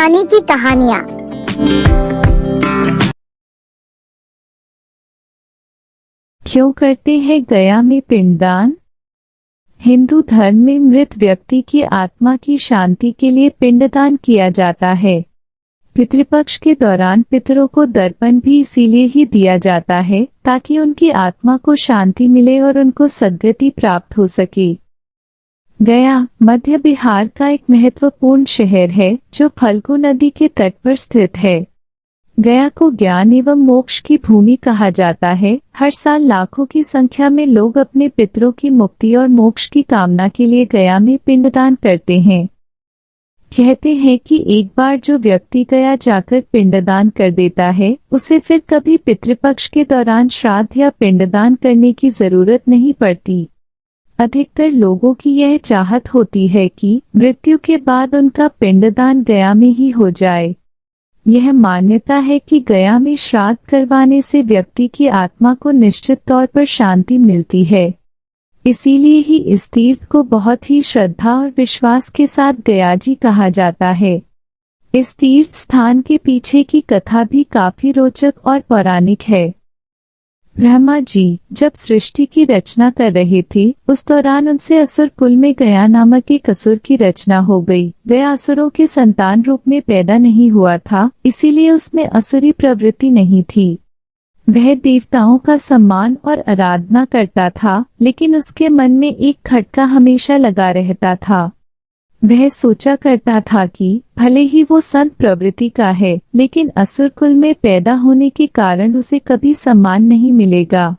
कहानी की कहानियाँ। क्यों करते हैं गया में पिंडदान? हिंदू धर्म में मृत व्यक्ति की आत्मा की शांति के लिए पिंडदान किया जाता है। पितृपक्ष के दौरान पितरों को दर्पण भी इसीलिए ही दिया जाता है ताकि उनकी आत्मा को शांति मिले और उनको सद्गति प्राप्त हो सके। गया मध्य बिहार का एक महत्वपूर्ण शहर है जो फल्गु नदी के तट पर स्थित है। गया को ज्ञान एवं मोक्ष की भूमि कहा जाता है। हर साल लाखों की संख्या में लोग अपने पितरों की मुक्ति और मोक्ष की कामना के लिए गया में पिंडदान करते हैं। कहते हैं कि एक बार जो व्यक्ति गया जाकर पिंडदान कर देता है उसे फिर कभी पितृपक्ष के दौरान श्राद्ध या पिंडदान करने की जरूरत नहीं पड़ती। अधिकतर लोगों की यह चाहत होती है कि मृत्यु के बाद उनका पिंडदान गया में ही हो जाए। यह मान्यता है कि गया में श्राद्ध करवाने से व्यक्ति की आत्मा को निश्चित तौर पर शांति मिलती है। इसीलिए ही इस तीर्थ को बहुत ही श्रद्धा और विश्वास के साथ गयाजी कहा जाता है। इस तीर्थ स्थान के पीछे की कथा भी काफी रोचक और पौराणिक है। ब्रह्मा जी जब सृष्टि की रचना कर रहे थे उस दौरान उनसे असुर कुल में गया नामक एक असुर की रचना हो गई। गया असुरों के संतान रूप में पैदा नहीं हुआ था, इसीलिए उसमें असुरी प्रवृत्ति नहीं थी। वह देवताओं का सम्मान और आराधना करता था, लेकिन उसके मन में एक खटका हमेशा लगा रहता था। वह सोचा करता था कि भले ही वो संत प्रवृत्ति का है, लेकिन असुर कुल में पैदा होने के कारण उसे कभी सम्मान नहीं मिलेगा।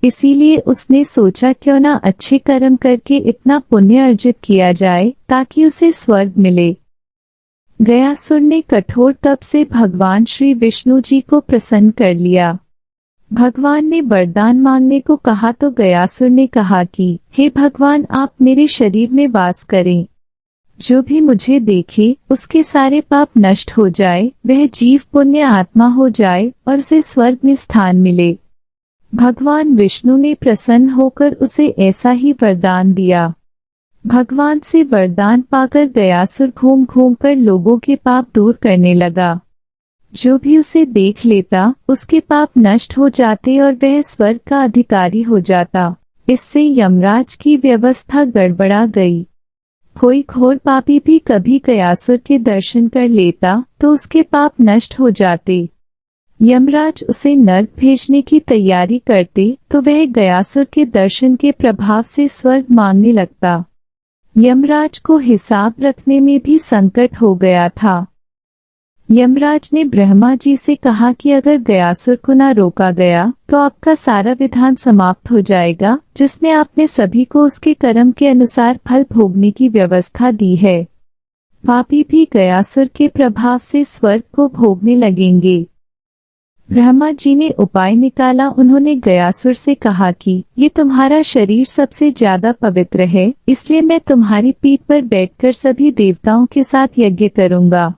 इसीलिए उसने सोचा क्यों ना अच्छे कर्म करके इतना पुण्य अर्जित किया जाए ताकि उसे स्वर्ग मिले। गयासुर ने कठोर तप से भगवान श्री विष्णु जी को प्रसन्न कर लिया। भगवान ने वरदान मांगने को कहा तो गयासुर ने कहा कि हे भगवान, आप मेरे शरीर में वास करें। जो भी मुझे देखे उसके सारे पाप नष्ट हो जाए, वह जीव पुण्य आत्मा हो जाए और उसे स्वर्ग में स्थान मिले। भगवान विष्णु ने प्रसन्न होकर उसे ऐसा ही वरदान दिया। भगवान से वरदान पाकर गयासुर घूम घूम कर लोगों के पाप दूर करने लगा। जो भी उसे देख लेता उसके पाप नष्ट हो जाते और वह स्वर्ग का अधिकारी हो जाता। इससे यमराज की व्यवस्था गड़बड़ा गई। कोई घोर पापी भी कभी गयासुर के दर्शन कर लेता तो उसके पाप नष्ट हो जाते। यमराज उसे नर्क भेजने की तैयारी करते तो वह गयासुर के दर्शन के प्रभाव से स्वर्ग मांगने लगता। यमराज को हिसाब रखने में भी संकट हो गया था। यमराज ने ब्रह्मा जी से कहा कि अगर गयासुर को न रोका गया तो आपका सारा विधान समाप्त हो जाएगा, जिसमें आपने सभी को उसके कर्म के अनुसार फल भोगने की व्यवस्था दी है। पापी भी गयासुर के प्रभाव से स्वर्ग को भोगने लगेंगे। ब्रह्मा जी ने उपाय निकाला। उन्होंने गयासुर से कहा कि ये तुम्हारा शरीर सबसे ज्यादा पवित्र है, इसलिए मैं तुम्हारी पीठ पर बैठकर सभी देवताओं के साथ यज्ञ करूंगा।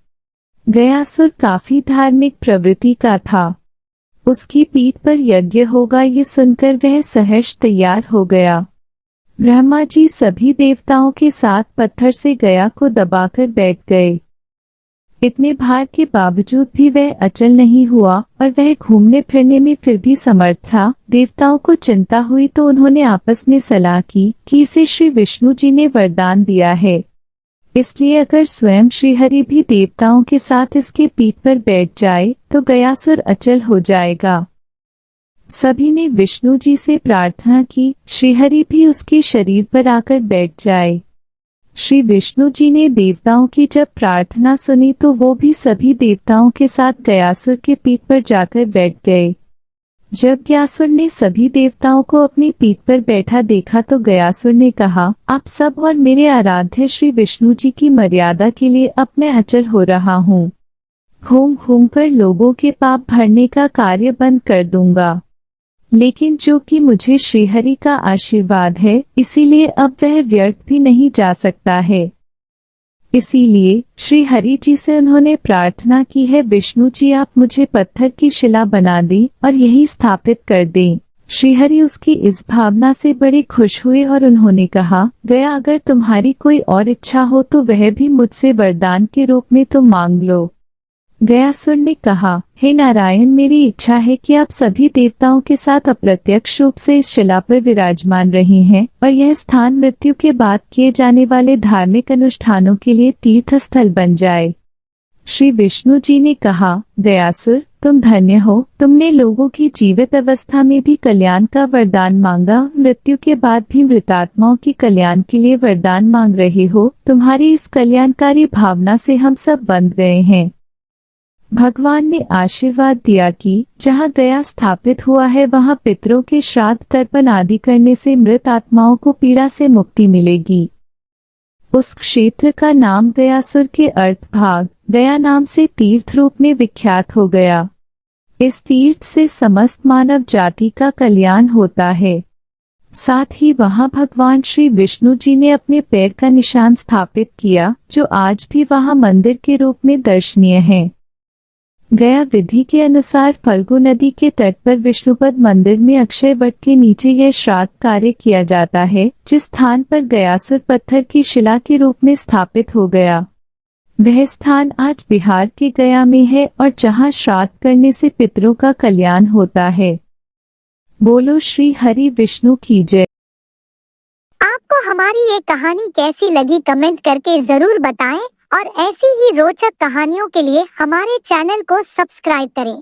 गयासुर काफी धार्मिक प्रवृत्ति का था। उसकी पीठ पर यज्ञ होगा ये सुनकर वह सहर्ष तैयार हो गया। ब्रह्मा जी सभी देवताओं के साथ पत्थर से गया को दबाकर बैठ गए। इतने भार के बावजूद भी वह अचल नहीं हुआ और वह घूमने फिरने में फिर भी समर्थ था। देवताओं को चिंता हुई तो उन्होंने आपस में सलाह की कि इसे श्री विष्णु जी ने वरदान दिया है, इसलिए अगर स्वयं श्रीहरि भी देवताओं के साथ इसके पीठ पर बैठ जाए तो गयासुर अचल हो जाएगा। सभी ने विष्णु जी से प्रार्थना की श्रीहरि भी उसके शरीर पर आकर बैठ जाए। श्री विष्णु जी ने देवताओं की जब प्रार्थना सुनी तो वो भी सभी देवताओं के साथ गयासुर के पीठ पर जाकर बैठ गए। जब गयासुर ने सभी देवताओं को अपनी पीठ पर बैठा देखा तो गयासुर ने कहा, आप सब और मेरे आराध्य श्री विष्णु जी की मर्यादा के लिए अब मैं अचल हो रहा हूँ। घूम घूम कर लोगों के पाप भरने का कार्य बंद कर दूंगा, लेकिन जो कि मुझे श्रीहरि का आशीर्वाद है, इसीलिए अब वह व्यर्थ भी नहीं जा सकता है। इसीलिए श्री हरि जी से उन्होंने प्रार्थना की है, विष्णु जी आप मुझे पत्थर की शिला बना दें और यही स्थापित कर दें। श्रीहरि उसकी इस भावना से बड़े खुश हुए और उन्होंने कहा, गया, अगर तुम्हारी कोई और इच्छा हो तो वह भी मुझसे वरदान के रूप में तुम मांग लो। गयासुर ने कहा, हे नारायण, मेरी इच्छा है कि आप सभी देवताओं के साथ अप्रत्यक्ष रूप से इस शिला पर विराजमान रहे हैं और यह स्थान मृत्यु के बाद किए जाने वाले धार्मिक अनुष्ठानों के लिए तीर्थ स्थल बन जाए। श्री विष्णु जी ने कहा, गयासुर, तुम धन्य हो, तुमने लोगों की जीवित अवस्था में भी कल्याण का वरदान मांगा, मृत्यु के बाद भी मृतात्माओं की कल्याण के लिए वरदान मांग रहे हो। तुम्हारी इस कल्याणकारी भावना से हम सब बंध गए हैं। भगवान ने आशीर्वाद दिया कि जहाँ गया स्थापित हुआ है वहाँ पितरों के श्राद्ध तर्पण आदि करने से मृत आत्माओं को पीड़ा से मुक्ति मिलेगी। उस क्षेत्र का नाम गयासुर के अर्थ भाग गया नाम से तीर्थ रूप में विख्यात हो गया। इस तीर्थ से समस्त मानव जाति का कल्याण होता है। साथ ही वहां भगवान श्री विष्णु जी ने अपने पैर का निशान स्थापित किया, जो आज भी वहां मंदिर के रूप में दर्शनीय है। गया विधि के अनुसार फल्गु नदी के तट पर विष्णुपद मंदिर में अक्षय वट के नीचे यह श्राद्ध कार्य किया जाता है, जिस स्थान पर गयासुर पत्थर की शिला के रूप में स्थापित हो गया। वह स्थान आज बिहार के गया में है और जहां श्राद्ध करने से पितरों का कल्याण होता है। बोलो श्री हरि विष्णु की जय। आपको हमारी ये कहानी कैसी लगी कमेंट करके जरूर बताएं और ऐसी ही रोचक कहानियों के लिए हमारे चैनल को सब्सक्राइब करें।